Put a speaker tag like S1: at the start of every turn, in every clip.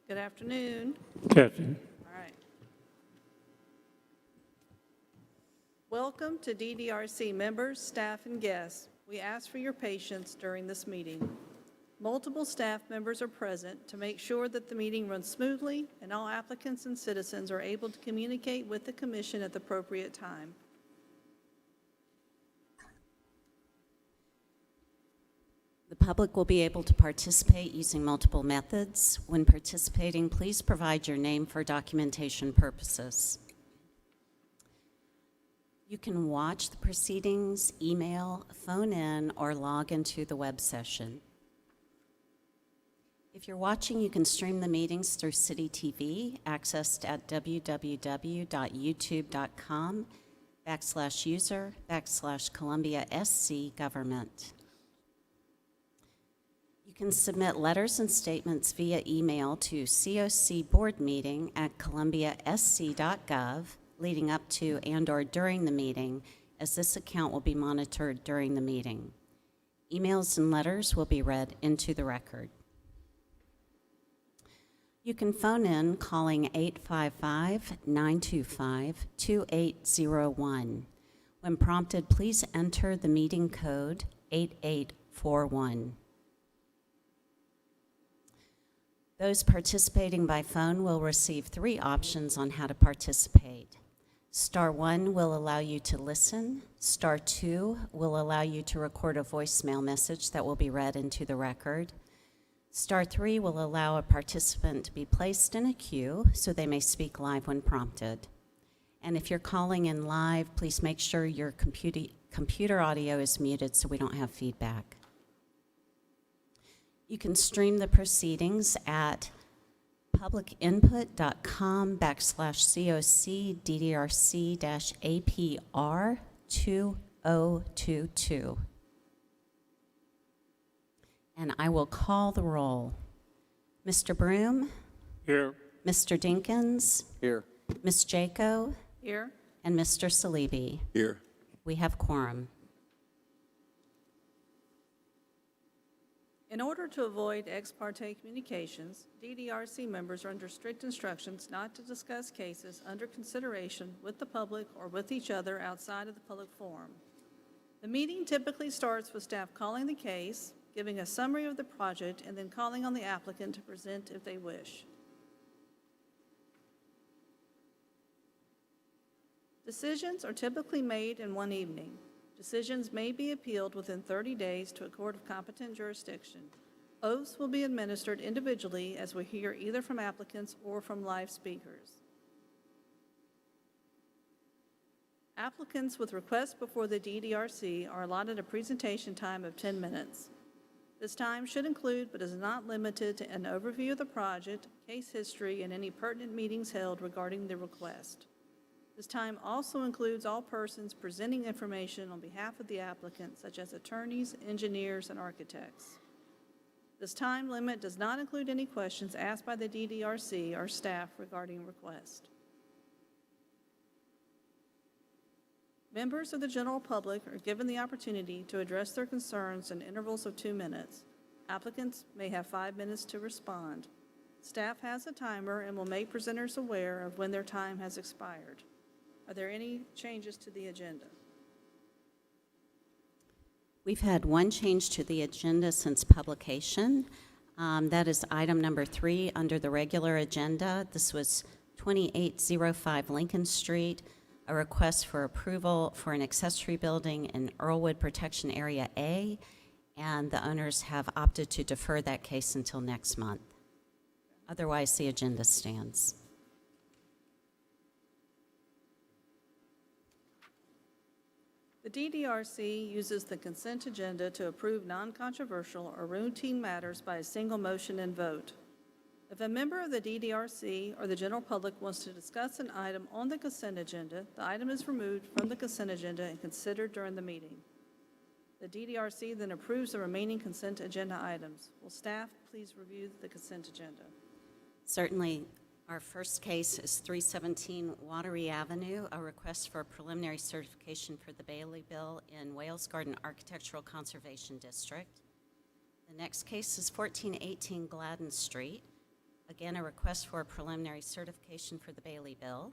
S1: Good afternoon.
S2: Captain.
S1: All right. Welcome to DDRC members, staff, and guests. We ask for your patience during this meeting. Multiple staff members are present to make sure that the meeting runs smoothly and all applicants and citizens are able to communicate with the commission at the appropriate time.
S3: The public will be able to participate using multiple methods. When participating, please provide your name for documentation purposes. You can watch the proceedings, email, phone in, or log into the web session. If you're watching, you can stream the meetings through City TV, accessed at www.youtube.com/user/Columbia-SC-Government. You can submit letters and statements via email to cocboardmeeting@columbiasc.gov leading up to and/or during the meeting, as this account will be monitored during the meeting. Emails and letters will be read into the record. You can phone in calling 855-925-2801. When prompted, please enter the meeting code 8841. Those participating by phone will receive 3 options on how to participate. Star 1 will allow you to listen. Star 2 will allow you to record a voicemail message that will be read into the record. Star 3 will allow a participant to be placed in a queue so they may speak live when prompted. And if you're calling in live, please make sure your computer audio is muted so we don't have feedback. You can stream the proceedings at publicinput.com/COC-DDRC-APR2022. And I will call the roll. Mr. Broom?
S2: Here.
S3: Mr. Dinkins?
S4: Here.
S3: Ms. Jaco?
S1: Here,
S3: And Mr. Salibi?
S4: Here.
S3: We have quorum.
S1: in order to avoid ex parte communications, DDRC members are under strict instructions not to discuss cases under consideration with the public or with each other outside of the public forum. The meeting typically starts with staff calling the case, giving a summary of the project, and then calling on the applicant to present if they wish. Decisions are typically made in one evening. Decisions may be appealed within 30 days to a court of competent jurisdiction. Oaths will be administered individually as we hear either from applicants or from live speakers. Applicants with requests before the DDRC are allotted a presentation time of 10 minutes. This time should include, but is not limited to, an overview of the project, case history, and any pertinent meetings held regarding the request. This time also includes all persons presenting information on behalf of the applicant, such as attorneys, engineers, and architects. This time limit does not include any questions asked by the DDRC or staff regarding request. Members of the general public are given the opportunity to address their concerns in intervals of 2 minutes. Applicants may have 5 minutes to respond. Staff has a timer and will make presenters aware of when their time has expired. Are there any changes to the agenda?
S3: We've had one change to the agenda since publication. That is item number 3 under the regular agenda. This was 2805 Lincoln Street, a request for approval for an accessory building in Earlwood Protection Area A, and the owners have opted to defer that case until next month. Otherwise, the agenda stands.
S1: The DDRC uses the consent agenda to approve non-controversial or routine matters by a single motion and vote. If a member of the DDRC or the general public wants to discuss an item on the consent agenda, the item is removed from the consent agenda and considered during the meeting. The DDRC then approves the remaining consent agenda items. Will staff please review the consent agenda?
S3: Certainly. Our first case is 317 Watery Avenue, a request for preliminary certification for the Bailey Bill in Wales Garden Architectural Conservation District. The next case is 1418 Gladden Street, Again, a request for a preliminary certification for the Bailey Bill,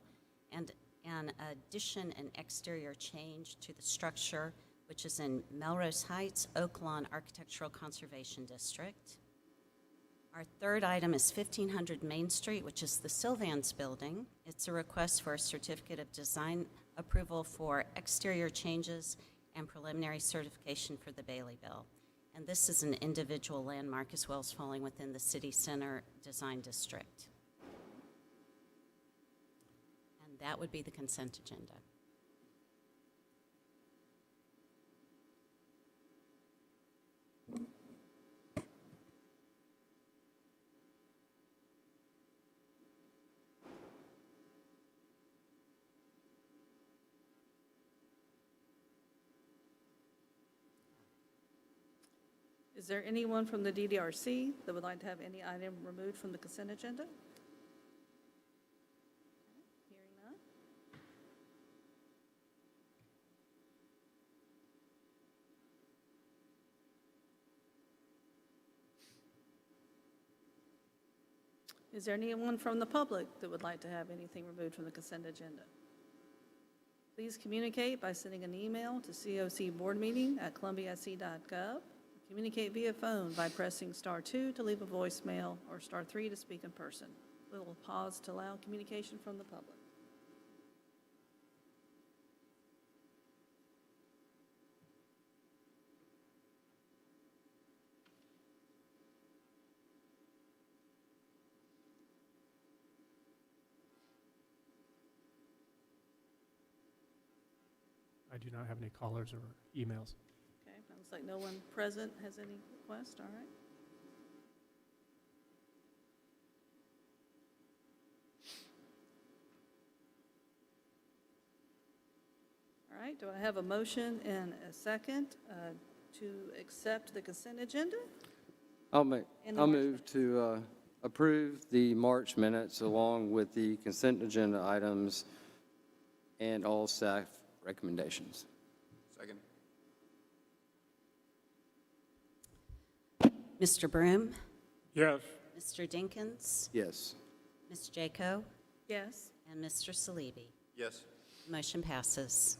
S3: and an addition and exterior change to the structure, which is in Melrose Heights, Oak Lawn Architectural Conservation District. Our third item is 1500 Main Street, which is the Sylvans Building. It's a request for a certificate of design approval for exterior changes and preliminary certification for the Bailey Bill. And this is an individual landmark as well as falling within the City Center Design District. And that would be the consent agenda.
S1: Is there anyone from the DDRC that would like to have any item removed from the consent agenda? Hearing none. Is there anyone from the public that would like to have anything removed from the consent agenda? Please communicate by sending an email to cocboardmeeting@columbiasc.gov. Communicate via phone by pressing *2 to leave a voicemail or *3 to speak in person. We will pause to allow communication from the public.
S2: I do not have any callers or emails.
S1: Okay, looks like no one present has any request, all right. All right, do I have a motion and a second to accept the consent agenda?
S4: I'll
S1: And the March
S4: move to approve the March minutes along with the consent agenda items and all staff recommendations.
S5: Second.
S3: Mr. Broom?
S2: Yes.
S3: Mr. Dinkins?
S4: Yes.
S3: Ms. Jaco?
S1: Yes.
S3: And Mr. Salibi?
S5: Yes.
S3: Motion passes.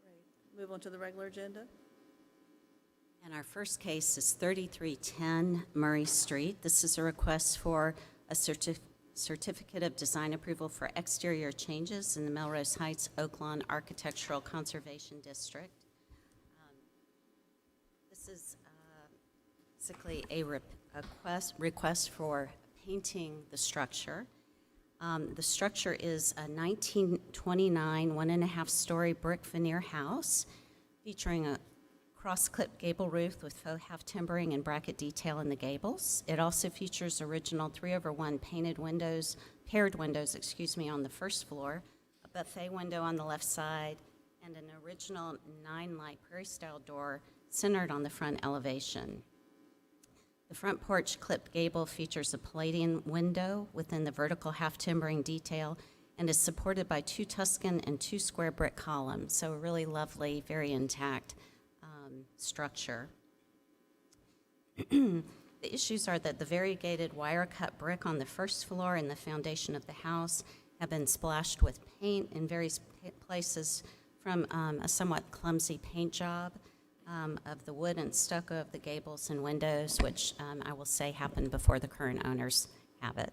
S1: Great. Move on to the regular agenda.
S3: And our first case is 3310 Murray Street. This is a request for a certificate of design approval for exterior changes in the Melrose Heights Oak Lawn Architectural Conservation District. This is basically a request for painting the structure. The structure is a 1929 1.5-story brick veneer house featuring a cross-clipped gable roof with faux half timbering and bracket detail in the gables. It also features original 3/1 painted windows, paired windows, on the first floor, a buffet window on the left side, and an original 9-light prairie-style door centered on the front elevation. The front porch clipped gable features a Palladian window within the vertical half timbering detail and is supported by 2 Tuscan and 2 square brick columns, so a really lovely, very intact structure. The issues are that the variegated wire-cut brick on the first floor and the foundation of the house have been splashed with paint in various places from a somewhat clumsy paint job of the wood and stucco of the gables and windows, which I will say happened before the current owners have it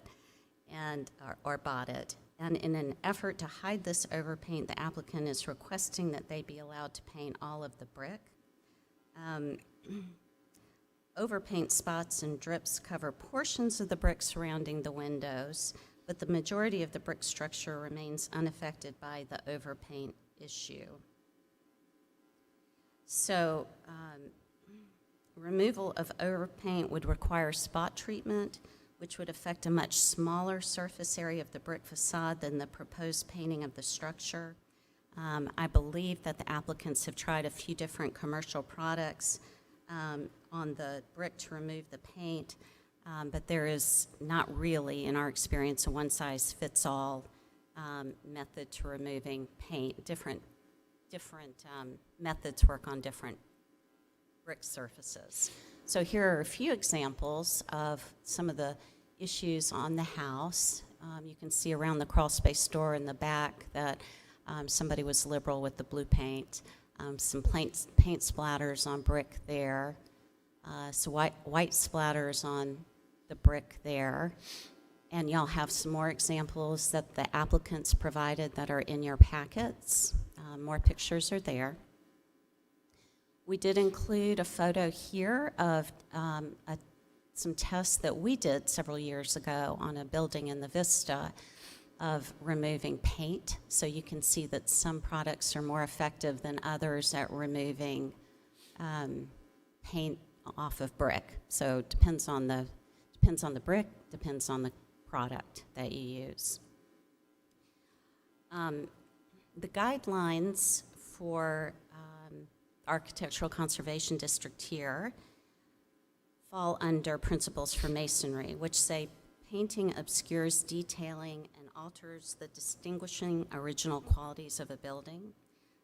S3: and or bought it. And in an effort to hide this overpaint, the applicant is requesting that they be allowed to paint all of the brick. Overpaint spots and drips cover portions of the brick surrounding the windows, but the majority of the brick structure remains unaffected by the overpaint issue. So, removal of overpaint would require spot treatment, which would affect a much smaller surface area of the brick facade than the proposed painting of the structure. I believe that the applicants have tried a few different commercial products on the brick to remove the paint, but there is not really, in our experience, a one-size-fits-all method to removing paint. Different methods work on different brick surfaces. So here are a few examples of some of the issues on the house. You can see around the crawl space door in the back that somebody was liberal with the blue paint. Some paint splatters on brick there. So white splatters on the brick there. And y'all have some more examples that the applicants provided that are in your packets. More pictures are there. We did include a photo here of some tests that we did several years ago on a building in the Vista of removing paint. So you can see that some products are more effective than others at removing paint off of brick. So it depends on the brick, depends on the product that you use. The guidelines for Architectural Conservation District here fall under Principles for Masonry, which say painting obscures detailing and alters the distinguishing original qualities of a building.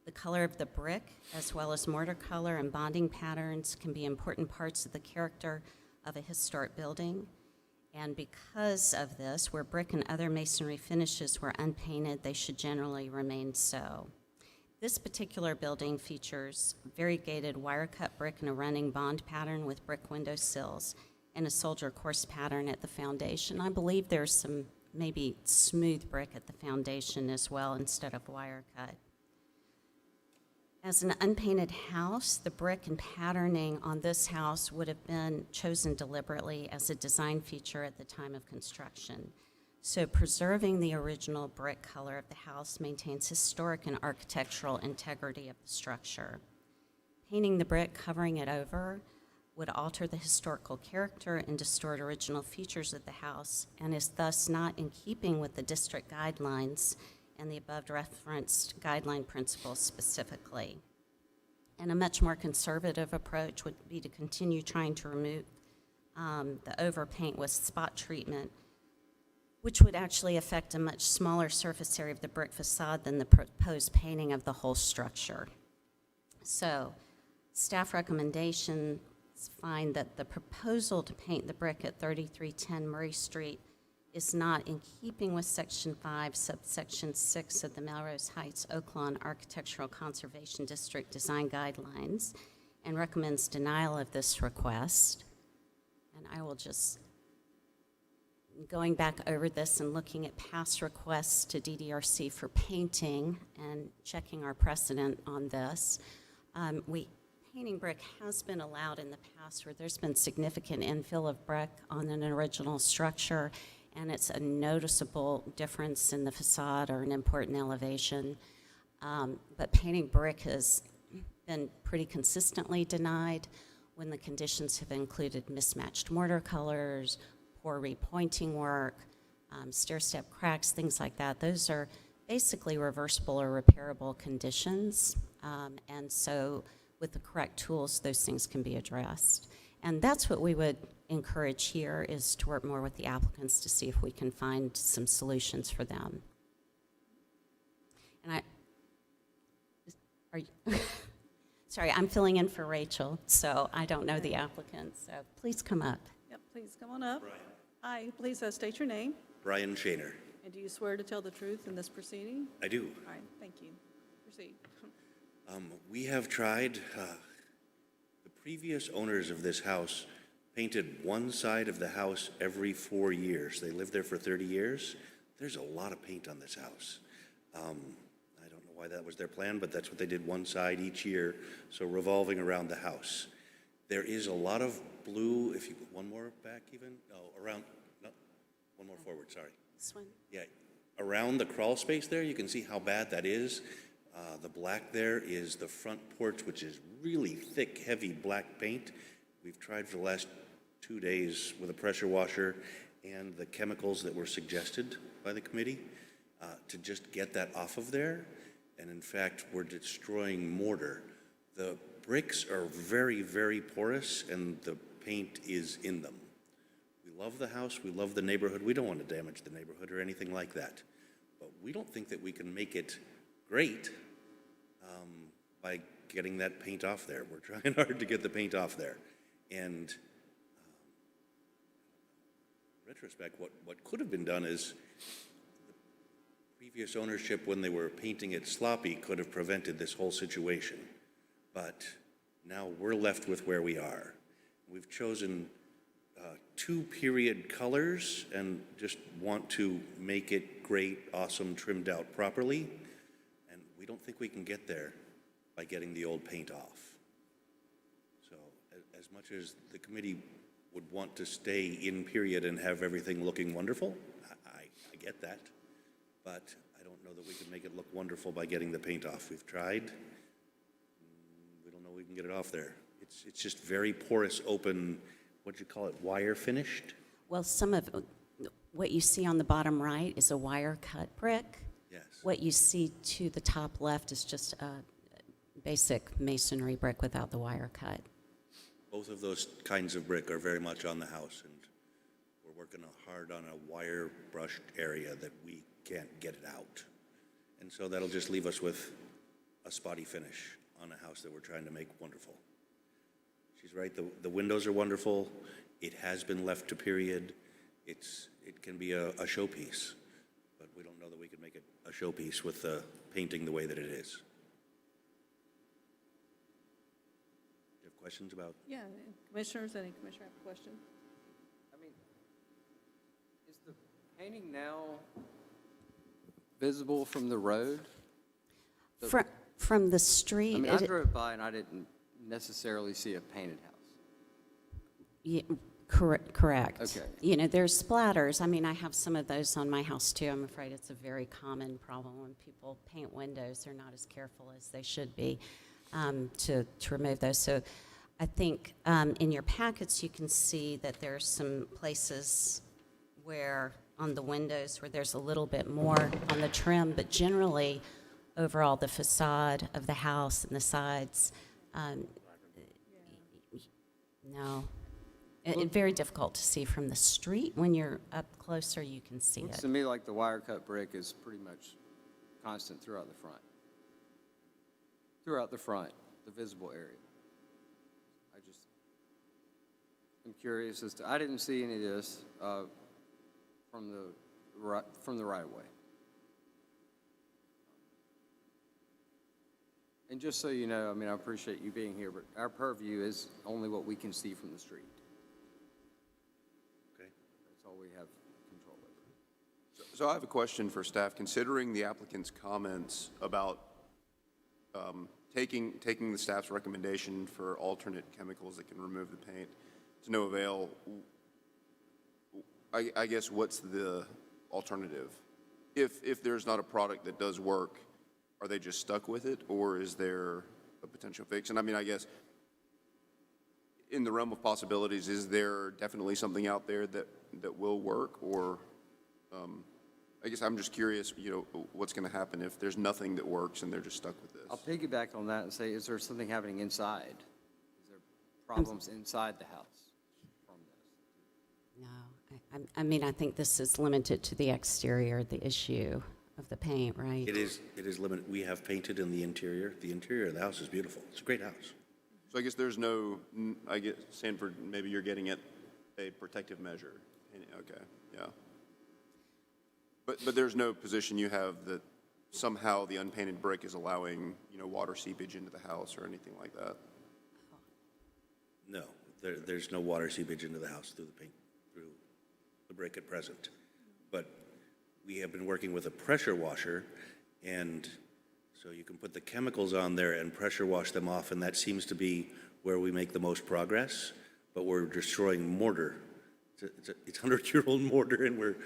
S3: The color of the brick, as well as mortar color and bonding patterns, can be important parts of the character of a historic building. And because of this, where brick and other masonry finishes were unpainted, they should generally remain so. This particular building features variegated wire-cut brick and a running bond pattern with brick window sills and a soldier course pattern at the foundation. I believe there's some maybe smooth brick at the foundation as well instead of wire-cut. As an unpainted house, the brick and patterning on this house would have been chosen deliberately as a design feature at the time of construction. So preserving the original brick color of the house maintains historic and architectural integrity of the structure. Painting the brick, covering it over, would alter the historical character and distort original features of the house, and is thus not in keeping with the district guidelines and the above referenced guideline principles specifically. And a much more conservative approach would be to continue trying to remove the overpaint with spot treatment, which would actually affect a much smaller surface area of the brick facade than the proposed painting of the whole structure. So, staff recommendations find that the proposal to paint the brick at 3310 Murray Street is not in keeping with Section 5, subsection 6 of the Melrose Heights Oaklawn Architectural Conservation District Design Guidelines, and recommends denial of this request. And I will just, going back over this and looking at past requests to DDRC for painting and checking our precedent on this, painting brick has been allowed in the past where there's been significant infill of brick on an original structure, and it's a noticeable difference in the facade or an important elevation. But painting brick has been pretty consistently denied when the conditions have included mismatched mortar colors, poor repointing work, stair-step cracks, things like that. Those are basically reversible or repairable conditions, and so with the correct tools, those things can be addressed. And that's what we would encourage here, is to work more with the applicants to see if we can find some solutions for them. And sorry, I'm filling in for Rachel, so I don't know the applicant, so please come up.
S1: Yep, please come on up.
S5: Brian.
S1: Hi, please state your name.
S5: Brian Shaner.
S1: And do you swear to tell the truth in this proceeding?
S5: I do.
S1: All right, thank you. Proceed.
S5: We have tried, the previous owners of this house painted one side of the house every 4 years. They lived there for 30 years. There's a lot of paint on this house. I don't know why that was their plan, but that's what they did, one side each year, so revolving around the house. There is a lot of blue, if you put one more back even, one more forward, sorry.
S3: This one?
S5: Yeah, around the crawl space there, you can see how bad that is. The black there is the front porch, which is really thick, heavy black paint. We've tried for the last 2 days with a pressure washer and the chemicals that were suggested by the committee to just get that off of there. And in fact, we're destroying mortar. The bricks are very, very porous, and the paint is in them. We love the house, we love the neighborhood. We don't want to damage the neighborhood or anything like that. But we don't think that we can make it great by getting that paint off there. We're trying hard to get the paint off there. And in retrospect, what could have been done is the previous ownership, when they were painting it sloppy, could have prevented this whole situation. But now we're left with where we are. We've chosen two period colors and just want to make it great, awesome, trimmed out properly. And we don't think we can get there by getting the old paint off. So as much as the committee would want to stay in period and have everything looking wonderful, I get that. But I don't know that we can make it look wonderful by getting the paint off. We've tried. We don't know we can get it off there. It's just very porous, open, what'd you call it, wire finished?
S3: Well, some of what you see on the bottom right is a wire cut brick.
S5: Yes.
S3: What you see to the top left is just a basic masonry brick without the wire cut.
S5: Both of those kinds of brick are very much on the house, and we're working hard on a wire brushed area that we can't get it out. And so that'll just leave us with a spotty finish on a house that we're trying to make wonderful. She's right, the windows are wonderful. It has been left to period. It can be a showpiece, but we don't know that we can make it a showpiece with the painting the way that it is. Do you have questions about?
S1: Yeah, commissioners, any commissioner have a question?
S4: I mean, is the painting now visible from the road?
S3: From the street,
S4: I mean, I drove by and I didn't necessarily see a painted house.
S3: correct.
S4: Okay.
S3: You know, there's splatters. I mean, I have some of those on my house too. I'm afraid it's a very common problem when people paint windows. They're not as careful as they should be to remove those. So I think in your packets you can see that there's some places where on the windows where there's a little bit more on the trim, but generally overall the facade of the house and the sides, no. It's very difficult to see from the street. When you're up closer, you can see
S4: Looks
S3: it.
S4: to me like the wire cut brick is pretty much constant throughout the front. Throughout the front, the visible area. I'm curious as to, I didn't see any of this from the right of way. And just so you know, I mean, I appreciate you being here, but our purview is only what we can see from the street.
S5: Okay.
S4: That's all we have control over.
S6: So I have a question for staff. Considering the applicant's comments about taking the staff's recommendation for alternate chemicals that can remove the paint to no avail, I guess what's the alternative? If there's not a product that does work, are they just stuck with it, or is there a potential fix? And I mean, I guess in the realm of possibilities, is there definitely something out there that will work, or I guess I'm just curious, you know, what's going to happen if there's nothing that works and they're just stuck with this?
S4: I'll piggyback on that and say, is there something happening inside? Is there problems inside the house from this?
S3: No, I mean, I think this is limited to the exterior, the issue of the paint, right?
S5: It is limited. We have painted in the interior. The interior of the house is beautiful. It's a great house.
S6: So I guess there's no, I guess, Sanford, maybe you're getting at a protective measure. Okay, yeah. But there's no position you have that somehow the unpainted brick is allowing, you know, water seepage into the house or anything like that?
S5: No, there's no water seepage into the house through the brick at present. But we have been working with a pressure washer, and so you can put the chemicals on there and pressure wash them off, and that seems to be where we make the most progress, but we're destroying mortar. It's 100-year-old mortar, and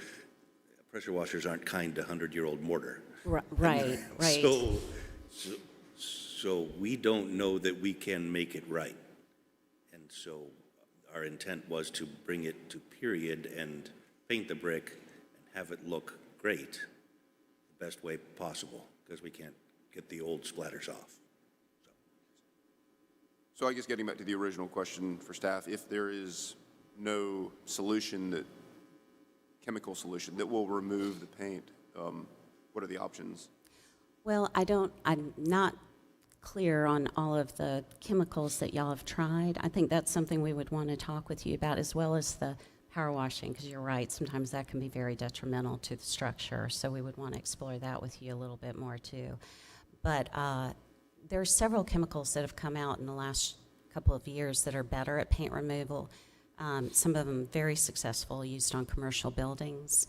S5: pressure washers aren't kind to 100-year-old mortar.
S3: Right.
S5: So we don't know that we can make it right. And so our intent was to bring it to period and paint the brick and have it look great the best way possible, because we can't get the old splatters off.
S6: So I guess getting back to the original question for staff, if there is no solution chemical solution that will remove the paint, what are the options?
S3: Well, I'm not clear on all of the chemicals that y'all have tried. I think that's something we would want to talk with you about, as well as the power washing, because you're right, sometimes that can be very detrimental to the structure, so we would want to explore that with you a little bit more too. But there are several chemicals that have come out in the last couple of years that are better at paint removal. Some of them very successful, used on commercial buildings.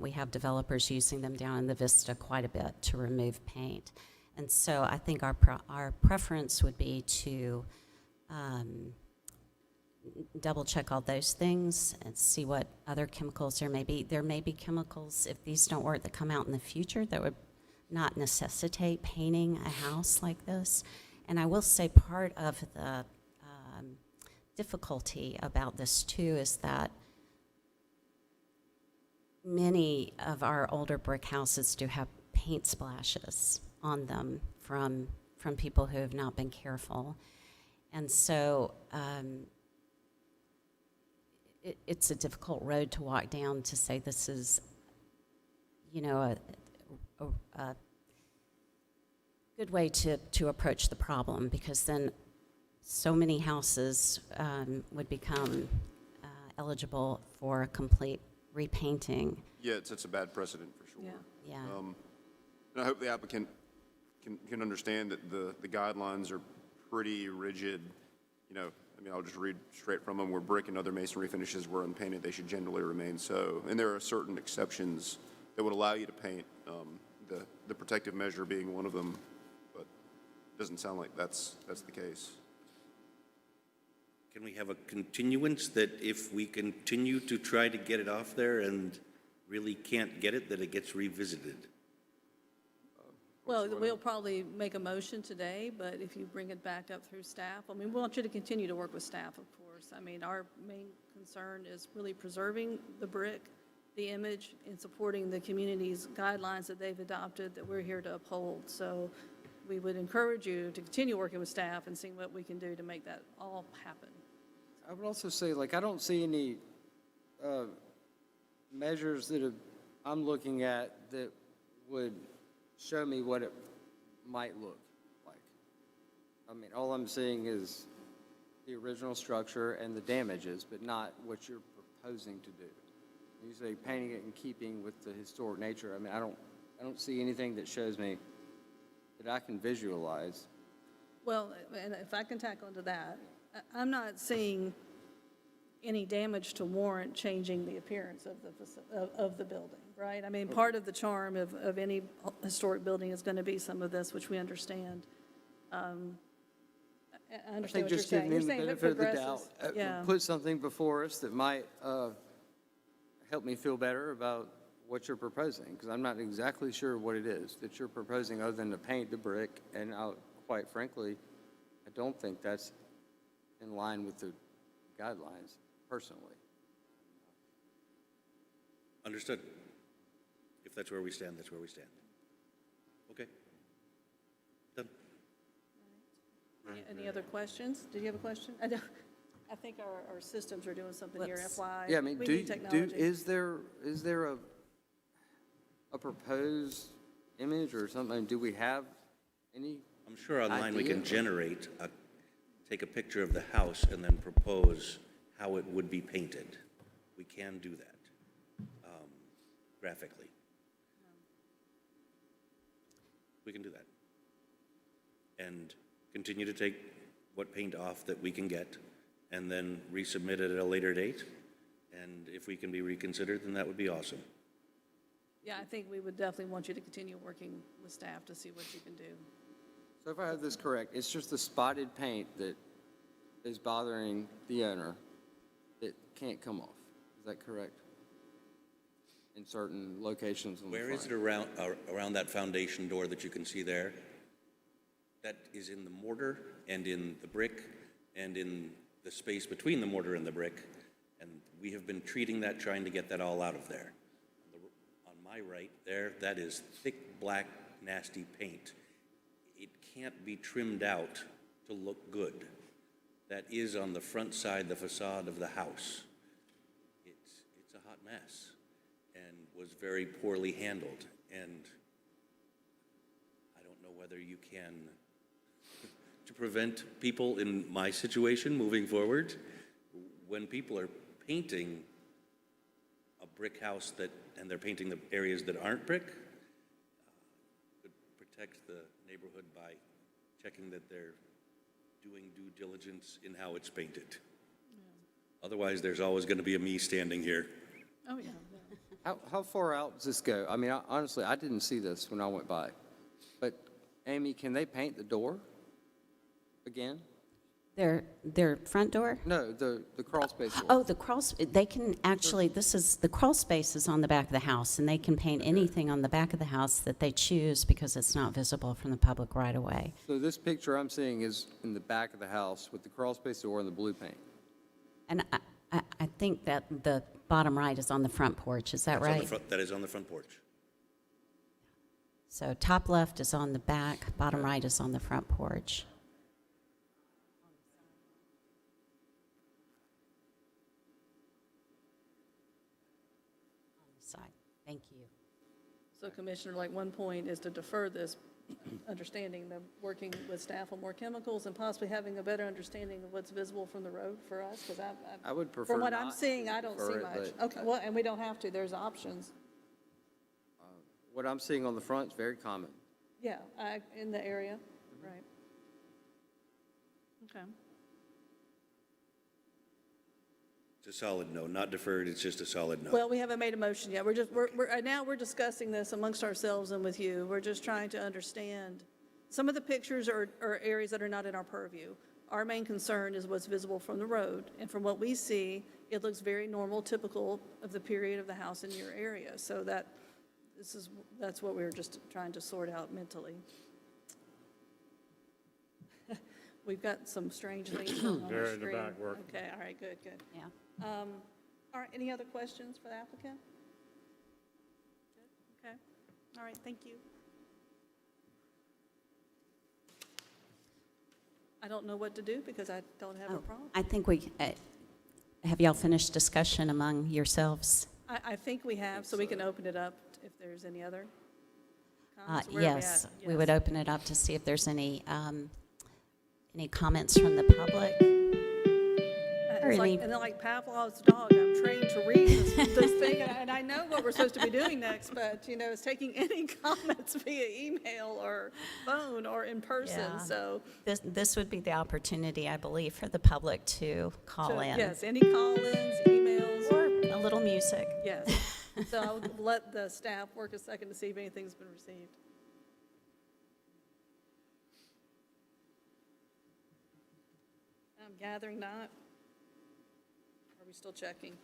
S3: We have developers using them down in the Vista quite a bit to remove paint. And so I think our preference would be to double check all those things and see what other chemicals there may be. There may be chemicals, if these don't work, that come out in the future that would not necessitate painting a house like this. And I will say part of the difficulty about this too is that many of our older brick houses do have paint splashes on them from people who have not been careful. And so it's a difficult road to walk down to say this is, you know, a good way to approach the problem, because then so many houses would become eligible for a complete repainting.
S6: Yeah, it's a bad precedent for sure.
S1: Yeah.
S3: Yeah.
S6: And I hope the applicant can understand that the guidelines are pretty rigid. You know, I mean, I'll just read straight from them. Where brick and other masonry finishes were unpainted, they should generally remain so. And there are certain exceptions that would allow you to paint, the protective measure being one of them, but it doesn't sound like that's the case.
S5: Can we have a continuance that if we continue to try to get it off there and really can't get it, that it gets revisited?
S1: Well, we'll probably make a motion today, but if you bring it back up through staff, I mean, we want you to continue to work with staff, of course. I mean, our main concern is really preserving the brick, the image, and supporting the community's guidelines that they've adopted that we're here to uphold. So we would encourage you to continue working with staff and seeing what we can do to make that all happen.
S4: I would also say, like, I don't see any measures that I'm looking at that would show me what it might look like. I mean, all I'm seeing is the original structure and the damages, but not what you're proposing to do. You say painting it in keeping with the historic nature. I mean, I don't see anything that shows me that I can visualize.
S1: Well, and if I can tackle into that, I'm not seeing any damage to warrant changing the appearance of the building, right? I mean, part of the charm of any historic building is going to be some of this, which we understand. I understand what you're saying. You're saying if it progresses. Yeah.
S4: Put something before us that might help me feel better about what you're proposing, because I'm not exactly sure what it is that you're proposing other than to paint the brick, and quite frankly, I don't think that's in line with the guidelines, personally.
S5: Understood. If that's where we stand, that's where we stand. Okay. Done.
S1: Any other questions? Did you have a question? I think our systems are doing something here,
S3: Let's-
S1: FYI.
S4: Yeah, I mean,
S1: We need technology.
S4: is there a proposed image or something? Do we have any?
S5: I'm sure online we can
S4: idea?
S5: generate, take a picture of the house and then propose how it would be painted. We can do that graphically. We can do that. And continue to take what paint off that we can get and then resubmit it at a later date. And if we can be reconsidered, then that would be awesome.
S1: Yeah, I think we would definitely want you to continue working with staff to see what you can do.
S4: So if I have this correct, it's just the spotted paint that is bothering the owner that can't come off. Is that correct? In certain locations on the
S5: Where is it
S4: front.
S5: around that foundation door that you can see there? That is in the mortar and in the brick and in the space between the mortar and the brick. And we have been treating that, trying to get that all out of there. On my right there, that is thick, black, nasty paint. It can't be trimmed out to look good. That is on the front side, the facade of the house. It's a hot mess and was very poorly handled. And I don't know whether you can prevent people in my situation moving forward. When people are painting a brick house and they're painting the areas that aren't brick, could protect the neighborhood by checking that they're doing due diligence in how it's painted. Otherwise, there's always going to be a me standing here.
S1: Oh, yeah.
S4: How far out does this go? I mean, honestly, I didn't see this when I went by. But, Amy, can they paint the door again?
S3: Their front door?
S4: No, the crawl space door.
S3: Oh, they can actually, the crawl space is on the back of the house, and they can paint anything on the back of the house that they choose because it's not visible from the public right away.
S4: So this picture I'm seeing is in the back of the house with the crawl space door and the blue paint.
S3: And I think that the bottom right is on the front porch, is that
S5: It's on the
S3: right?
S5: front- That is on the front porch.
S3: So top left is on the back, bottom right is on the front porch. On the side. Thank you.
S1: So Commissioner, like, one point is to defer this, understanding the working with staff on more chemicals and possibly having a better understanding of what's visible from the road for us, because
S4: I would prefer
S1: from what I'm
S4: not
S1: seeing,
S4: to
S1: I don't see
S4: defer it,
S1: much.
S4: but
S1: Okay, well, and we don't have to, there's options.
S4: what I'm seeing on the front is very common.
S1: Yeah, in the area, right. Okay.
S5: It's a solid no, not deferred, it's just a solid no.
S1: Well, we haven't made a motion yet. Now we're discussing this amongst ourselves and with you. We're just trying to understand. Some of the pictures are areas that are not in our purview. Our main concern is what's visible from the road. And from what we see, it looks very normal, typical of the period of the house in your area. So that's what we were just trying to sort out mentally. We've got some strange things going on
S2: They're
S1: the
S2: in the
S1: screen.
S2: back working.
S1: Okay, all right, good.
S3: Yeah.
S1: All right, any other questions for the applicant? Good, okay. All right, thank you. I don't know what to do because I don't have a
S3: Oh,
S1: problem.
S3: I think have y'all finished discussion among yourselves?
S1: I think we have, so we can open it up if there's any other comments. Where are we
S3: Yes,
S1: at?
S3: we would
S1: Yes.
S3: open it up to see if there's any comments from the public. or
S1: It's like,
S3: any-
S1: and then like Pavlov's dog, I'm trained to read this thing, and I know what we're supposed to be doing next, but, it's taking any comments via email or phone or in person,
S3: Yeah.
S1: so.
S3: This would be the opportunity, I believe, for the public to call
S1: So,
S3: in.
S1: yes, any call-ins, emails,
S3: Or a little music.
S1: yes. So I'll let the staff work a second to see if anything's been received. I'm gathering not. Are we still checking?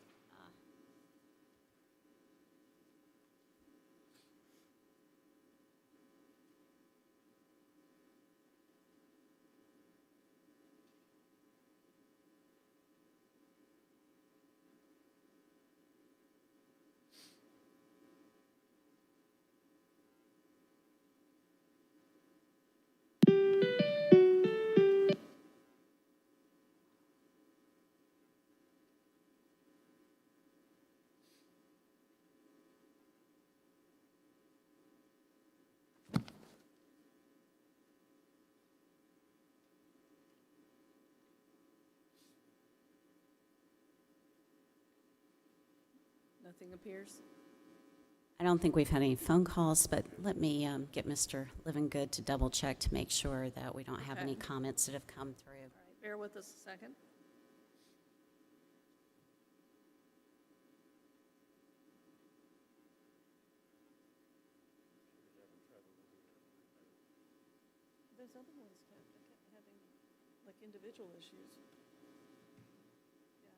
S1: Nothing appears?
S3: I don't think we've had any phone calls, but let me get Mr. Livingood to double check to make sure that we don't have any
S1: Okay.
S3: comments that have come through.
S1: All right, bear with us a second. Those other ones kept having, like, individual issues. Yeah.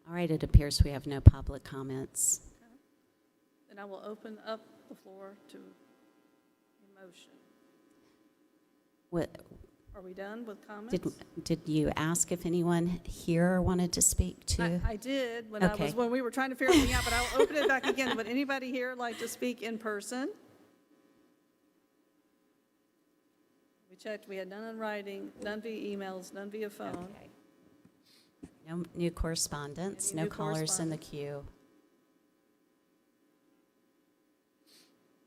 S3: All right, it appears we have no public comments.
S1: Then I will open up the floor to a motion.
S3: What,
S1: Are we done with comments?
S3: did you ask if anyone here wanted to speak to?
S1: I did
S3: Okay.
S1: when we were trying to figure everything out, but I'll open it back again. Would anybody here like to speak in person? We checked, we had none in writing, none via emails, none via phone.
S3: Okay. No new correspondence,
S1: Any
S3: no
S1: new
S3: callers in the
S1: correspondence?
S3: queue.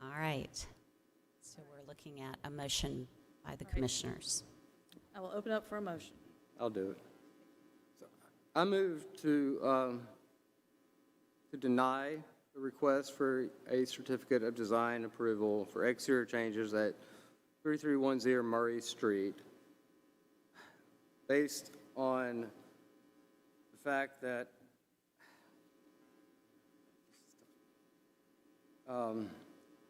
S3: All right. So we're looking at a motion by the commissioners.
S1: I will open up for a motion.
S4: I'll do it. So, I move to deny the request for a certificate of design approval for exterior changes at 3310 Murray Street, based on the fact that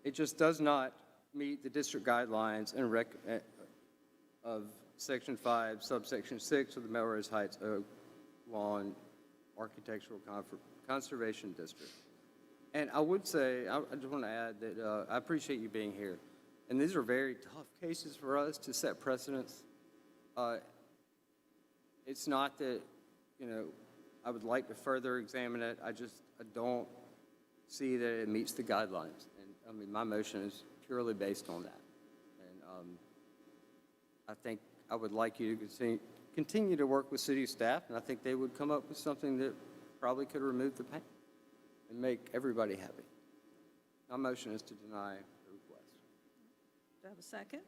S4: it just does not meet the district guidelines and of Section 5, subsection 6 of the Melrose Heights Oak Lawn Architectural Conservation District. And I would say, I just want to add that I appreciate you being here. And these are very tough cases for us to set precedents. It's not that, I would like to further examine it. I don't see that it meets the guidelines. And I mean, my motion is purely based on that. And I think I would like you to continue to work with city staff, and I think they would come up with something that probably could remove the pain and make everybody happy. My motion is to deny the request.
S1: Do I have a second?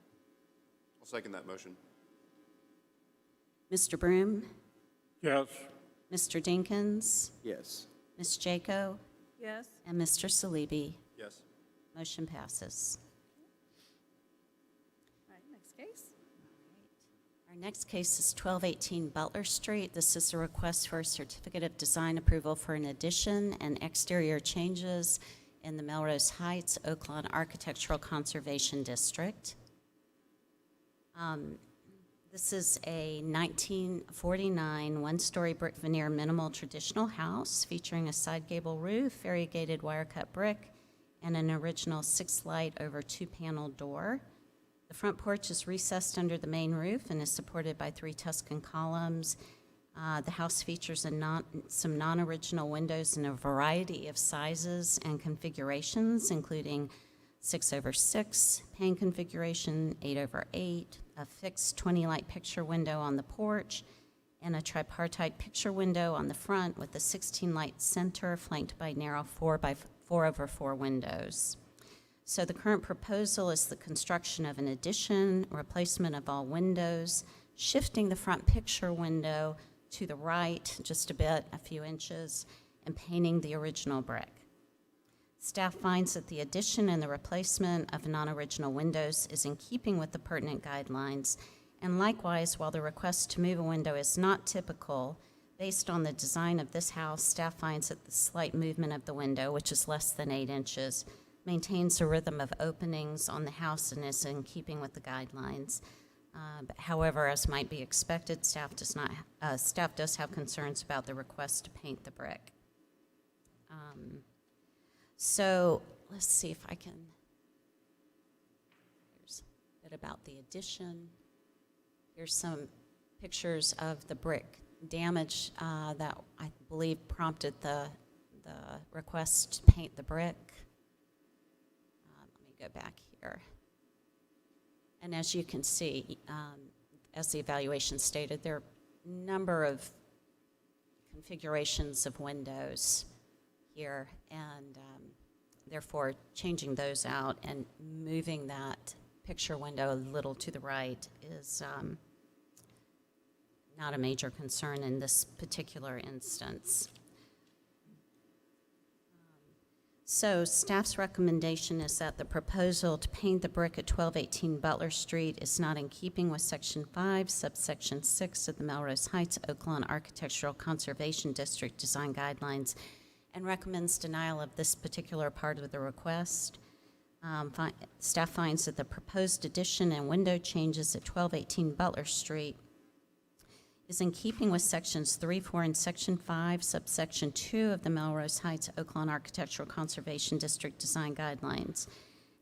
S6: I'll second that motion.
S3: Mr. Broom,
S2: Yes.
S3: Mr. Dinkins,
S4: Yes.
S3: Ms. Jaco,
S1: Yes?
S3: and Mr. Salibi.
S6: Yes.
S3: Motion passes.
S1: All right, next case.
S3: Our next case is 1218 Butler Street. This is a request for a certificate of design approval for an addition and exterior changes in the Melrose Heights Oaklawn Architectural Conservation District. This is a 1949 one-story brick veneer minimal traditional house featuring a side gable roof, variegated wire-cut brick, and an original 6-light over 2-panel door. The front porch is recessed under the main roof and is supported by 3 Tuscan columns. The house features some non-original windows in a variety of sizes and configurations, including 6/6 pane configuration, 8/8, a fixed 20-light picture window on the porch, and a tripartite picture window on the front with a 16-light center flanked by narrow 4/4 windows. So the current proposal is the construction of an addition, replacement of all windows, shifting the front picture window to the right just a bit, a few inches, and painting the original brick. Staff finds that the addition and the replacement of non-original windows is in keeping with the pertinent guidelines, and likewise, while the request to move a window is not typical, based on the design of this house, staff finds that the slight movement of the window, which is less than 8 inches, maintains a rhythm of openings on the house and is in keeping with the guidelines. However, as might be expected, staff does have concerns about the request to paint the brick. So let's see if I can, here's a bit about the addition. Here's some pictures of the brick damage that I believe prompted the request to paint the brick. Let me go back here. And as you can see, as the evaluation stated, there are a number of configurations of windows here, and therefore changing those out and moving that picture window a little to the right is not a major concern in this particular instance. So staff's recommendation is that the proposal to paint the brick at 1218 Butler Street is not in keeping with Section 5, subsection 6 of the Melrose Heights Oaklawn Architectural Conservation District Design Guidelines, and recommends denial of this particular part of the request. Staff finds that the proposed addition and window changes at 1218 Butler Street is in keeping with Sections 3, 4, and Section 5, subsection 2 of the Melrose Heights Oaklawn Architectural Conservation District Design Guidelines,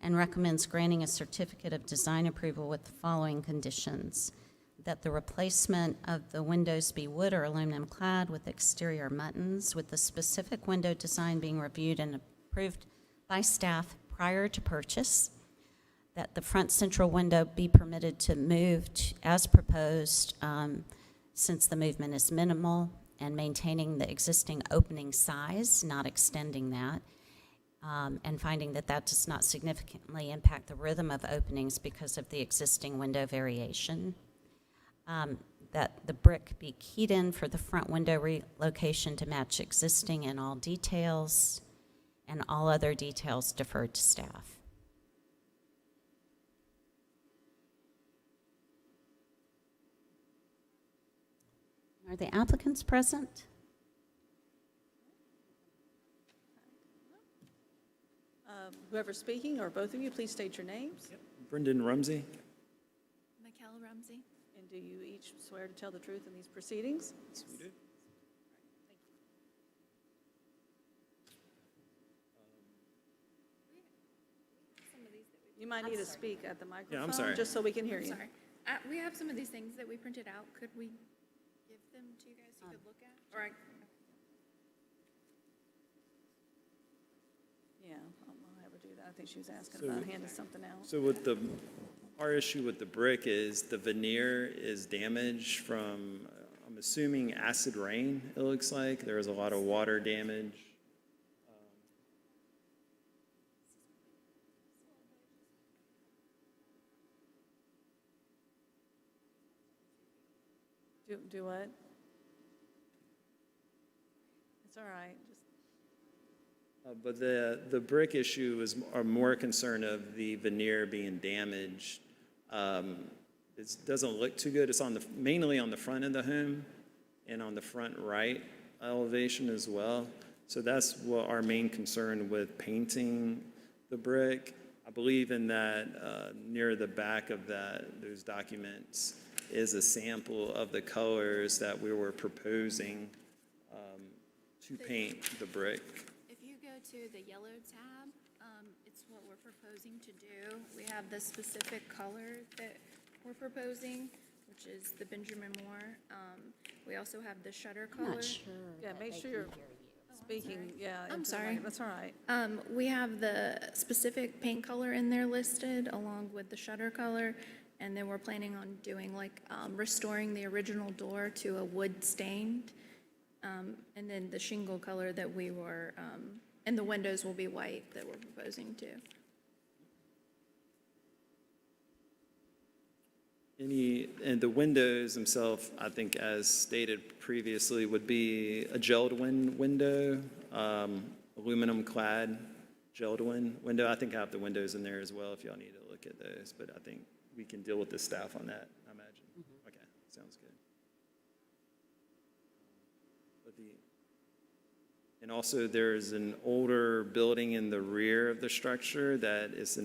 S3: and recommends granting a certificate of design approval with the following conditions: that the replacement of the windows be wood or aluminum clad with exterior muttons, with the specific window design being reviewed and approved by staff prior to purchase, that the front central window be permitted to move as proposed, since the movement is minimal, and maintaining the existing opening size, not extending that, and finding that that does not significantly impact the rhythm of openings because of the existing window variation. That the brick be keyed in for the front window relocation to match existing in all details, and all other details deferred to staff. Are the applicants present?
S1: Whoever's speaking, or both of you, please state your names.
S7: Brendan Rumsey.
S8: Michaela Rumsey.
S1: And do you each swear to tell the truth in these proceedings?
S7: Yes, we do.
S1: You might need to speak at the microphone.
S7: sorry.
S1: Just so we can hear you.
S8: Sorry. We have some of these things that we printed out. Could we give them to you guys so you could look at? Or
S1: Yeah, I'll have her do that. I think she was asking
S7: So-
S1: about handing something out.
S7: So our issue with the brick is the veneer is damaged from, I'm assuming acid rain, it looks like. There was a lot of water damage.
S1: Do what? It's all right. Just
S7: But the brick issue is are more concern of the veneer being damaged. It doesn't look too good. It's mainly on the front of the home and on the front right elevation as well. So that's what our main concern with painting the brick. I believe in that near the back of those documents is a sample of the colors that we were proposing to paint the brick.
S8: if you go to the yellow tab, it's what we're proposing to do. We have the specific color that we're proposing, which is the Benjamin Moore. We also have the shutter
S3: I'm
S8: color.
S3: not sure.
S1: Yeah,
S3: that
S1: make
S3: they
S1: sure
S3: can
S1: you're
S3: hear you.
S1: speaking, yeah.
S8: I'm
S1: into the
S8: sorry.
S1: mic. That's all right.
S8: We have the specific paint color in there listed along with the shutter color. And then we're planning on doing restoring the original door to a wood stained. And then the shingle color that we were, and the windows will be white that we're proposing to.
S7: And the windows themselves, I think as stated previously, would be a gelled window, aluminum clad gelled window. I think I have the windows in there as well if y'all need to look at those, but I think we can deal with the staff on that, I imagine. Okay, sounds good. And also there's an older building in the rear of the structure that is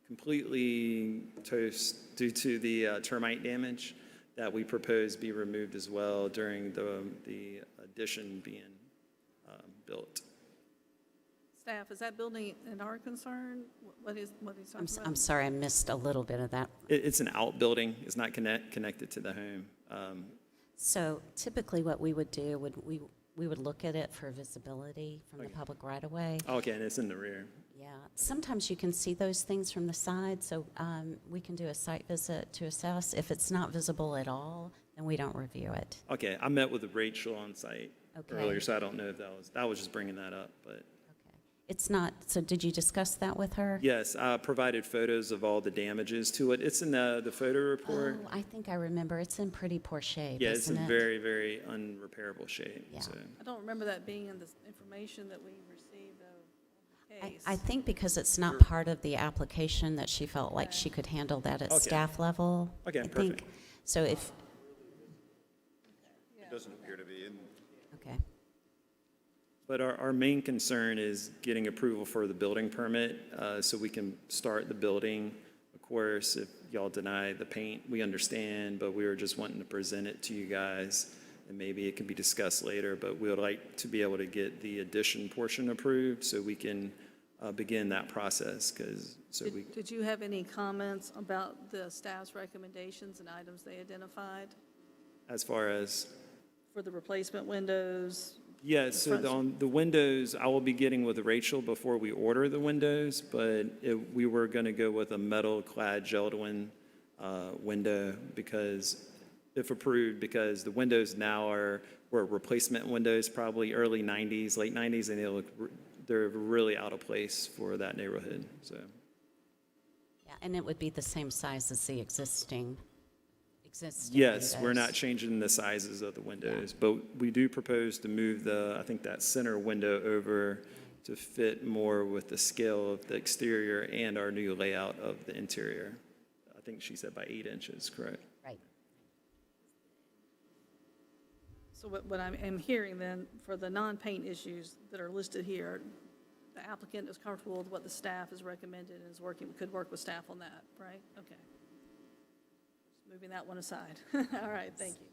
S7: completely toast due to the termite damage that we propose be removed as well during the addition being built.
S1: Staff, is that building in our concern? What is talking about?
S3: I'm sorry, I missed a little bit of that.
S7: It's an outbuilding, it's not connected to the home.
S3: So typically what we would do, we would look at it for visibility from the public right of way.
S7: Okay, and it's in the rear.
S3: Yeah, sometimes you can see those things from the side, so we can do a site visit to assess. If it's not visible at all, then we don't review it.
S7: Okay, I met with Rachel on site
S3: Okay.
S7: earlier, so I don't know if that was just bringing that up, but.
S3: Okay. It's not, so did you discuss that with her?
S7: Yes, I provided photos of all the damages to it. It's in the photo report.
S3: Oh, I think I remember. It's in pretty poor shape,
S7: Yeah, it's
S3: isn't
S7: in
S3: it?
S7: very, very unrepairable shape,
S3: Yeah.
S7: so.
S1: I don't remember that being in the information that we received of the case.
S3: I think because it's not part of the application that she felt like she could handle that at
S7: Okay.
S3: staff level.
S7: Okay,
S3: I think.
S7: perfect.
S3: So if,
S6: It doesn't appear to be in.
S3: okay.
S7: But our main concern is getting approval for the building permit, so we can start the building. Of course, if y'all deny the paint, we understand, but we were just wanting to present it to you guys, and maybe it can be discussed later, but we would like to be able to get the addition portion approved so we can begin that process,
S1: Did you have any comments about the staff's recommendations and items they identified
S7: as far as,
S1: for the replacement windows,
S7: Yeah, so on the windows, I will be getting with Rachel before we order the windows, but we were going to go with a metal-clad Geldwin window because, if approved, because the windows now were replacement windows, probably early 90s, late 90s, and they're really out of place for that neighborhood, so.
S3: Yeah, and it would be the same size as the existing
S7: Yes, we're
S3: windows.
S7: not changing the sizes of the windows, but we do propose to move I think that center window over to fit more with the scale of the exterior and our new layout of the interior. I think she said by 8 inches, correct?
S3: Right.
S1: So what I'm hearing then, for the non-paint issues that are listed here, the applicant is comfortable with what the staff has recommended and could work with staff on that, right? Okay. Just moving that one aside. All right, thank you.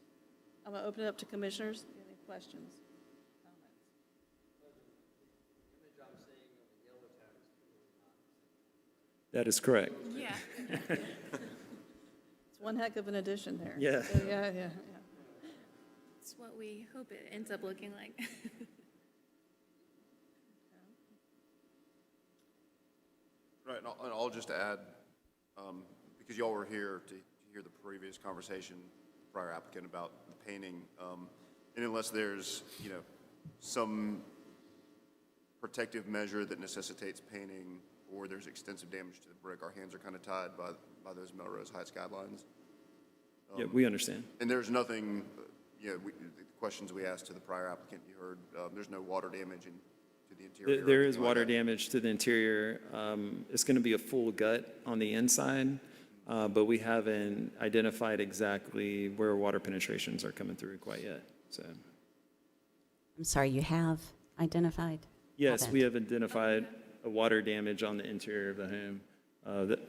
S1: I'm going to open it up to commissioners. Any questions? Comments?
S7: That is correct.
S8: Yeah.
S1: It's one heck of an addition there.
S7: Yeah.
S1: So, yeah.
S8: It's what we hope it ends up looking like.
S6: Right, and I'll just add, because y'all were here to hear the previous conversation, prior applicant about the painting, and unless there's, some protective measure that necessitates painting, or there's extensive damage to the brick, our hands are kind of tied by those Melrose Heights guidelines.
S7: Yeah, we understand.
S6: And there's nothing, the questions we asked to the prior applicant, you heard, there's no water damage to the interior.
S7: There
S6: or
S7: is
S6: anything like
S7: water
S6: that.
S7: damage to the interior. It's going to be a full gut on the inside, but we haven't identified exactly where water penetrations are coming through quite yet, so.
S3: I'm sorry, you have identified?
S7: Yes, we
S3: Haven't.
S7: have identified a water damage on the interior of the home.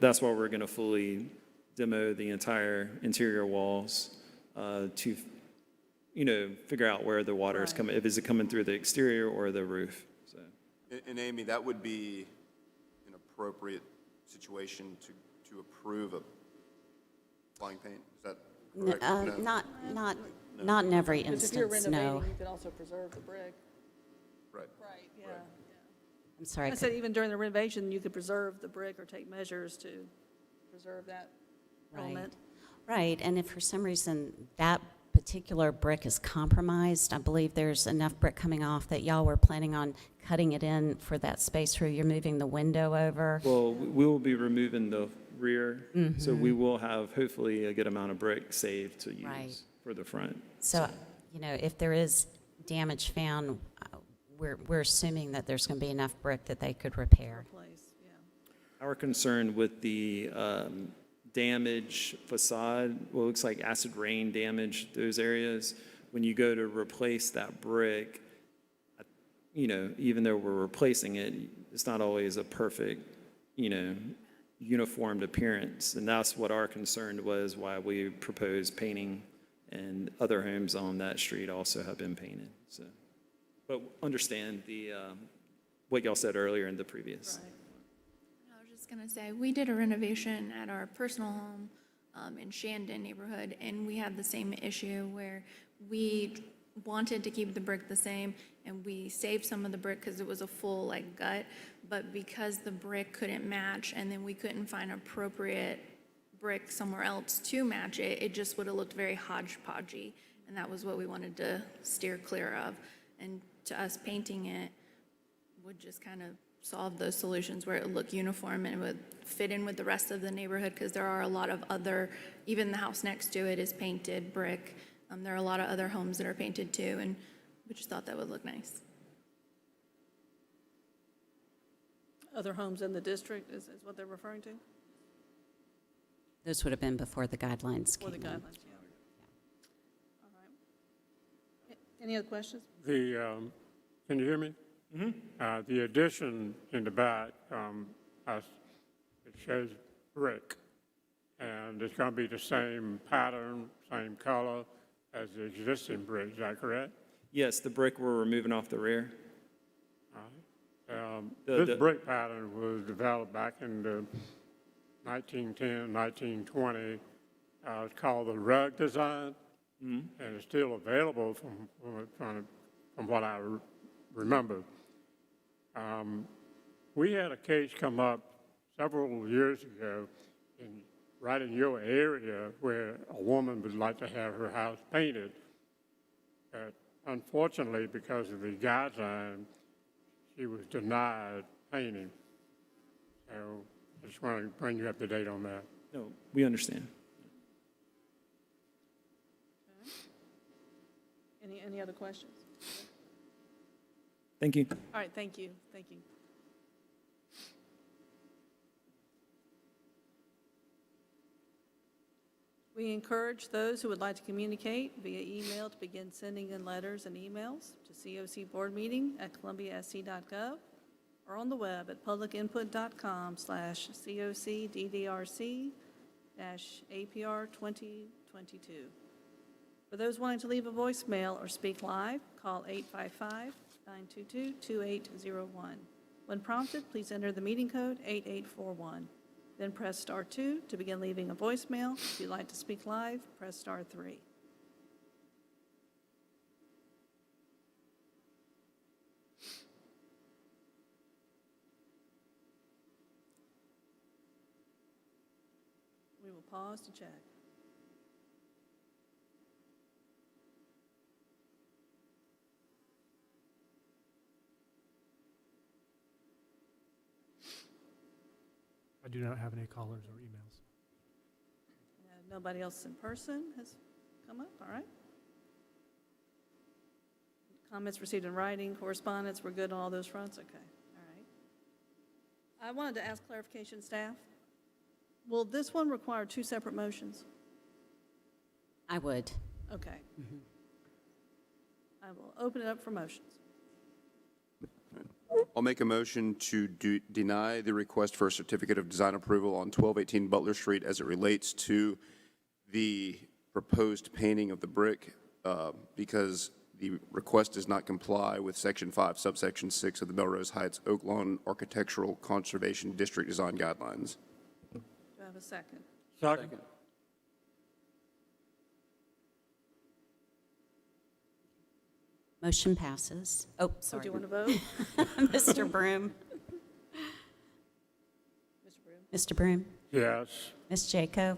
S7: That's why we're going to fully demo the entire interior walls to, figure out where the water is coming, if is it coming through the exterior or the roof, so.
S6: And Amy, that would be an appropriate situation to approve a flying paint? Is that correct? No?
S3: Not in every
S1: Because if you're
S3: instance, no.
S1: renovating, you could also preserve the brick.
S6: Right.
S1: Right, yeah.
S3: I'm sorry.
S1: I said even during the renovation, you could preserve the brick or take measures to preserve that
S3: Right.
S1: element.
S3: Right, and if for some reason that particular brick is compromised, I believe there's enough brick coming off that y'all were planning on cutting it in for that space where you're moving the window over.
S7: Well, we will be removing the rear, so we will have hopefully a good amount of brick saved to
S3: Right.
S7: use for the front.
S3: So, if there is damage found, we're assuming that there's going to be enough brick that they could repair.
S1: Place, yeah.
S7: Our concern with the damage facade, well, it looks like acid rain damaged those areas. When you go to replace that brick, even though we're replacing it, it's not always a perfect, uniformed appearance. And that's what our concern was, why we proposed painting, and other homes on that street also have been painted, so. But understand what y'all said earlier in the previous.
S1: Right.
S8: I was just gonna say, we did a renovation at our personal home in Shandon neighborhood, and we had the same issue where we wanted to keep the brick the same, and we saved some of the brick because it was a full gut, but because the brick couldn't match, and then we couldn't find appropriate brick somewhere else to match it, it just would have looked very hodgepodgey, and that was what we wanted to steer clear of. And to us, painting it would just kind of solve those solutions where it would look uniform and it would fit in with the rest of the neighborhood, because there are a lot of other, even the house next to it is painted brick. There are a lot of other homes that are painted too, and we just thought that would look nice.
S1: Other homes in the district is what they're referring to?
S3: Those would have been before the guidelines
S1: For
S3: came
S1: the
S3: in.
S1: guidelines, yeah. All right. Any other questions?
S2: Can you hear me? The addition in the back, it shows brick, and it's going to be the same pattern, same color as the existing brick, is that correct?
S7: Yes, the brick we're removing off the rear.
S2: This brick pattern was developed back in the 1910, 1920. It's called the rug design, and it's still available from from what I remember. We had a case come up several years ago right in your area where a woman would like to have her house painted. But unfortunately, because of the guideline, she was denied painting. So I just want to bring you up to date on that.
S7: No, we understand.
S1: Any other questions?
S7: Thank you.
S1: All right, thank you, thank you. We encourage those who would like to communicate via email to begin sending in letters and emails to cocboardmeeting@columbiasc.gov or on the web at publicinput.com/COCDDRC-APR2022. For those wanting to leave a voicemail or speak live, call 855-922-2801. When prompted, please enter the meeting code 8841. Then press star 2 to begin leaving a voicemail. If you'd like to speak live, press star 3. We will pause to check.
S9: I do not have any callers or emails.
S1: Nobody else in person has come up, all right. Comments received in writing, correspondence, we're good on all those fronts? Okay, all right. I wanted to ask clarification, staff. Will this one require 2 separate motions?
S3: I would.
S1: Okay. I will open it up for motions.
S6: I'll make a motion to deny the request for a certificate of design approval on 1218 Butler Street as it relates to the proposed painting of the brick because the request does not comply with Section 5, Subsection 6 of the Melrose Heights Oak Lawn Architectural Conservation District Design Guidelines.
S1: Do I have a second?
S2: Second.
S3: Motion passes. Oh,
S1: So do
S3: sorry.
S1: you want to vote?
S3: Mr. Broom.
S1: Mr. Broom?
S3: Mr. Broom.
S2: Yes.
S3: Ms. Jaco.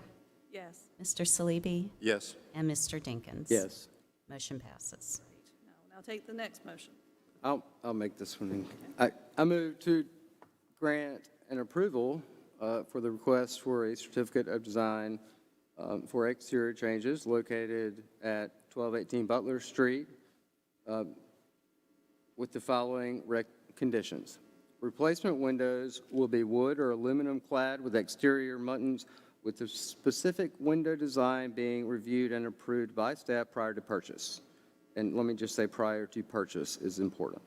S1: Yes.
S3: Mr. Salibi.
S6: Yes.
S3: And Mr. Dinkins.
S4: Yes.
S3: Motion passes.
S1: Now take the next motion.
S4: I'll make this one. I move to grant an approval for the request for a certificate of design for exterior changes located at 1218 Butler Street with the following conditions. Replacement windows will be wood or aluminum clad with exterior muntins with the specific window design being reviewed and approved by staff prior to purchase. And let me just say prior to purchase is important.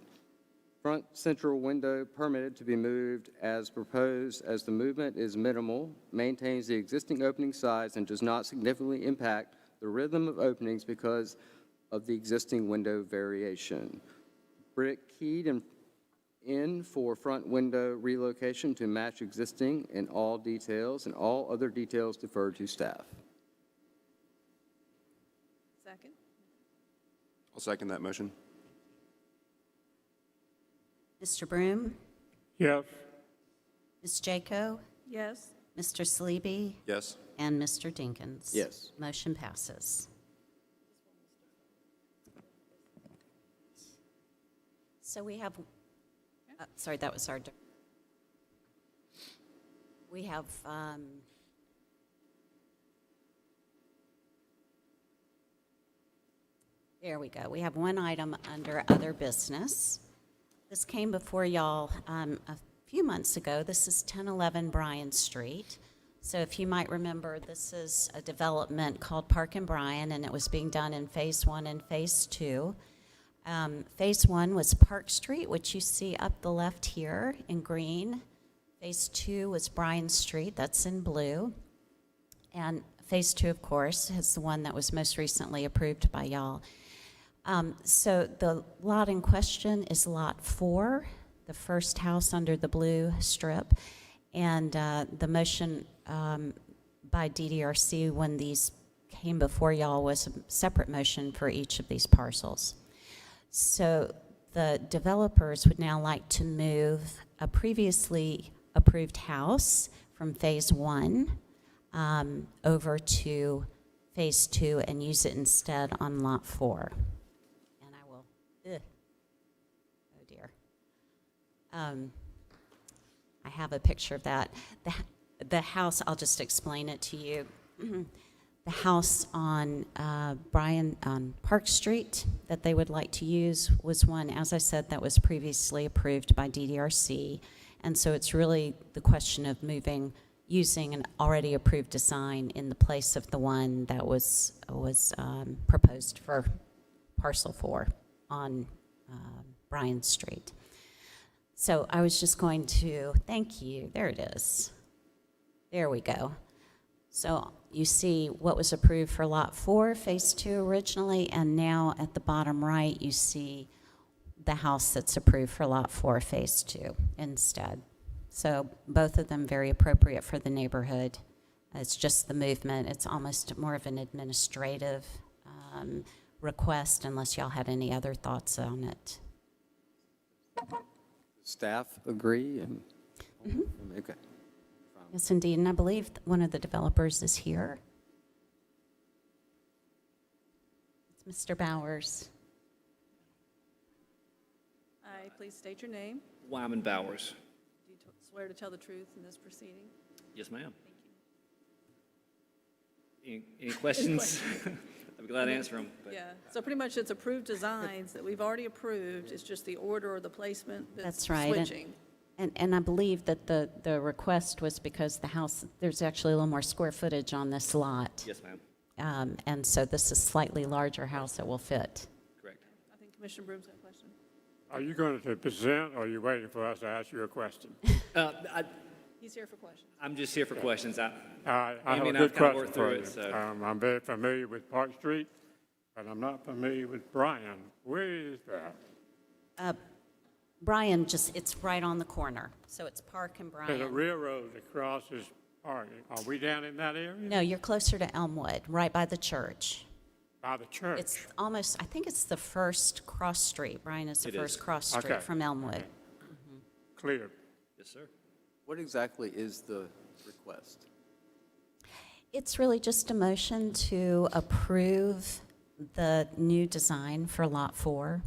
S4: Front central window permitted to be moved as proposed as the movement is minimal, maintains the existing opening size, and does not significantly impact the rhythm of openings because of the existing window variation. Brick keyed in for front window relocation to match existing in all details, and all other details deferred to staff.
S1: Second?
S6: I'll second that motion.
S3: Mr. Broom.
S2: Yes.
S3: Ms. Jaco.
S1: Yes.
S3: Mr. Salibi.
S6: Yes.
S3: And Mr. Dinkins.
S4: Yes.
S3: Motion passes. So we have, sorry, that was our, we have, there we go. We have one item under other business. This came before y'all a few months ago. This is 1011 Bryan Street. So if you might remember, this is a development called Park and Bryan, and it was being done in Phase 1 and Phase 2. Phase 1 was Park Street, which you see up the left here in green. Phase 2 was Bryan Street, that's in blue. And Phase 2, of course, is the one that was most recently approved by y'all. So the lot in question is Lot 4, the first house under the blue strip. And the motion by DDRC when these came before y'all was a separate motion for each of these parcels. So the developers would now like to move a previously approved house from Phase 1 over to Phase 2 and use it instead on Lot 4. And I will, oh dear. I have a picture of that. The house, I'll just explain it to you. The house on on Park Street that they would like to use was one, as I said, that was previously approved by DDRC. And so it's really the question of using an already approved design in the place of the one that was proposed for parcel 4 on Bryan Street. So I was just going to, thank you, there it is. There we go. So you see what was approved for Lot 4, Phase 2 originally, and now at the bottom right, you see the house that's approved for Lot 4, Phase 2 instead. So both of them very appropriate for the neighborhood. It's just the movement. It's almost more of an administrative request unless y'all had any other thoughts on it.
S4: Staff agree and, okay.
S3: Yes, indeed, and I believe one of the developers is here. It's Mr. Bowers.
S1: I please state your name.
S10: Wyman Bowers.
S1: Do you swear to tell the truth in this proceeding?
S10: Yes, ma'am. Any questions? I'd be glad to answer them.
S1: Yeah, so pretty much it's approved designs that we've already approved, it's just the order or the placement that's
S3: That's right.
S1: switching.
S3: And I believe that the request was because the house, there's actually a little more square footage on this lot.
S10: Yes, ma'am.
S3: And so this is a slightly larger house that will fit.
S10: Correct.
S1: I think Commissioner Broom's got a question.
S2: Are you going to present, or are you waiting for us to ask you a question?
S1: He's here for questions.
S10: I'm just here for questions.
S2: I have
S10: Amy
S2: a
S10: and
S2: good
S10: I've kind of
S2: question
S10: worked
S2: for
S10: through
S2: you.
S10: it, so.
S2: I'm very familiar with Park Street, but I'm not familiar with Bryan. Where is that?
S3: Bryan, it's right on the corner, so it's Park and
S2: There's a
S3: Bryan.
S2: railroad that crosses Park. Are we down in that area?
S3: No, you're closer to Elmwood, right by the church.
S2: By the church?
S3: It's almost, I think it's the first cross street. Bryan is the
S10: It is.
S3: first cross
S2: Okay.
S3: street from Elmwood.
S2: Clear.
S10: Yes, sir.
S4: What exactly is the request?
S3: It's really just a motion to approve the new design for Lot 4.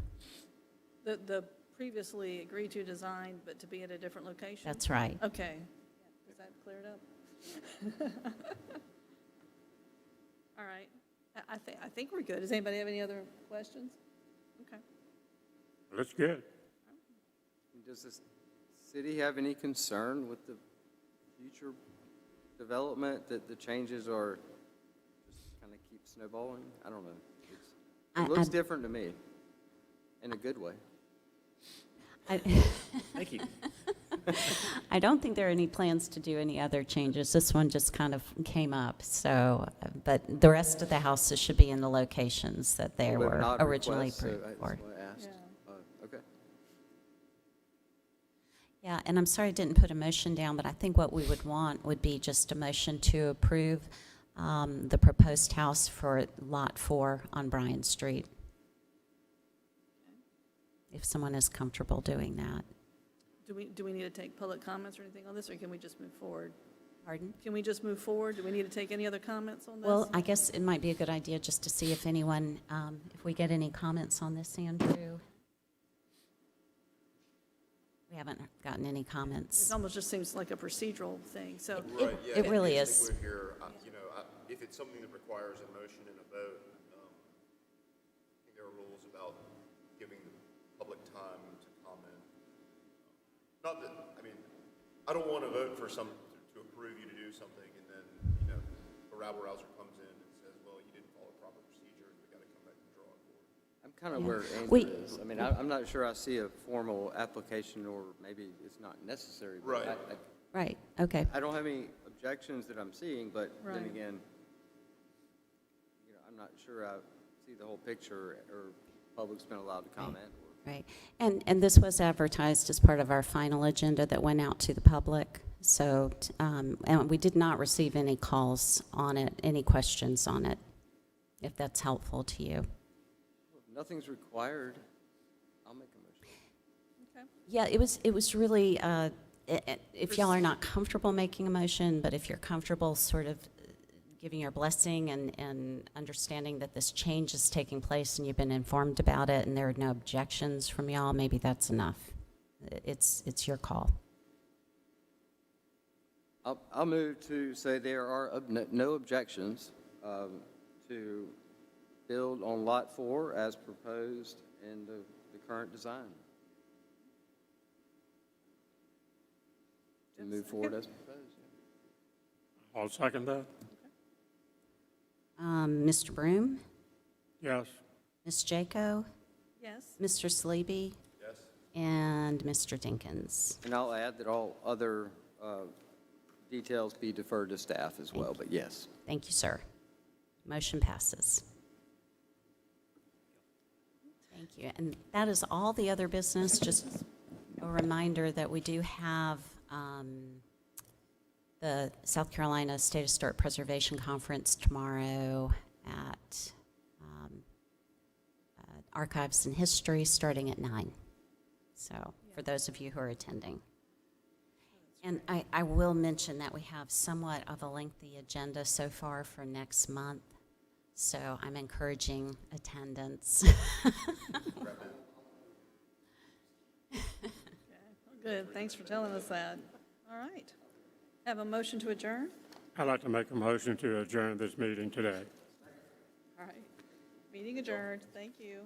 S1: The previously agreed to design, but to be at a different location?
S3: That's right.
S1: Okay. Does that clear it up? All right. I think we're good. Does anybody have any other questions? Okay.
S2: That's good.
S4: Does the city have any concern with the future development, that the changes are just kind of keep snowballing? I don't know. It looks different to me, in a good way.
S10: Thank you.
S3: I don't think there are any plans to do any other changes. This one just kind of came up, so, but the rest of the houses should be in the locations that they
S4: But
S3: were
S4: not
S3: originally
S4: requests, so
S3: approved
S4: that's
S3: for.
S4: why I asked. Okay.
S3: Yeah, and I'm sorry I didn't put a motion down, but I think what we would want would be just a motion to approve the proposed house for Lot 4 on Bryan Street. If someone is comfortable doing that.
S1: Do we need to take public comments or anything on this, or can we just move forward?
S3: Pardon?
S1: Can we just move forward? Do we need to take any other comments on this?
S3: Well, I guess it might be a good idea just to see if anyone, if we get any comments on this, Andrew. We haven't gotten any
S1: It
S3: comments.
S1: almost just seems like a procedural thing, so.
S6: Right, yeah.
S3: It really
S6: and
S3: is.
S6: basically we're here, if it's something that requires a motion and a vote, I think there are rules about giving the public time to comment. Not that, I mean, I don't want to vote for to approve you to do something, and then, a rabble-rouser comes in and says, well, you didn't follow proper procedures, we got to come back and draw a board.
S4: I'm kind of where
S3: We-
S4: Andrew is. I mean, I'm not sure I see a formal application, or maybe it's not necessary. But
S6: Right.
S3: Right, okay.
S4: I don't have any objections that I'm seeing, but then
S1: Right.
S4: again, I'm not sure I see the whole picture, or public's been allowed to comment.
S3: Right, and this was advertised as part of our final agenda that went out to the public, so, and we did not receive any calls on it, any questions on it, if that's helpful to you.
S4: Nothing's required. I'll make a motion.
S1: Okay.
S3: Yeah, it was really, if y'all are not comfortable making a motion, but if you're comfortable sort of giving your blessing and understanding that this change is taking place and you've been informed about it and there are no objections from y'all, maybe that's enough. It's your call.
S4: I'll move to say there are no objections to build on Lot 4 as proposed in the current design. To move forward as proposed. Yeah.
S2: I'll second that.
S3: Mr. Broom,
S2: Yes.
S3: Ms. Jaco,
S1: Yes.
S3: Mr. Sleeby? Yes. And Mr. Dinkins.
S4: And I'll add that all other details be deferred to staff as well, but yes.
S3: Thank you, sir. Motion passes. Thank you. And that is all the other business. Just a reminder that we do have the South Carolina State Historic Preservation Conference tomorrow at Archives and History starting at 9. So for those of you who are attending. And I will mention that we have somewhat of a lengthy agenda so far for next month, so I'm encouraging attendance.
S1: Good, thanks for telling us that. All right. Have a motion to adjourn?
S2: I'd like to make a motion to adjourn this meeting today.
S1: All right. Meeting adjourned. Thank you.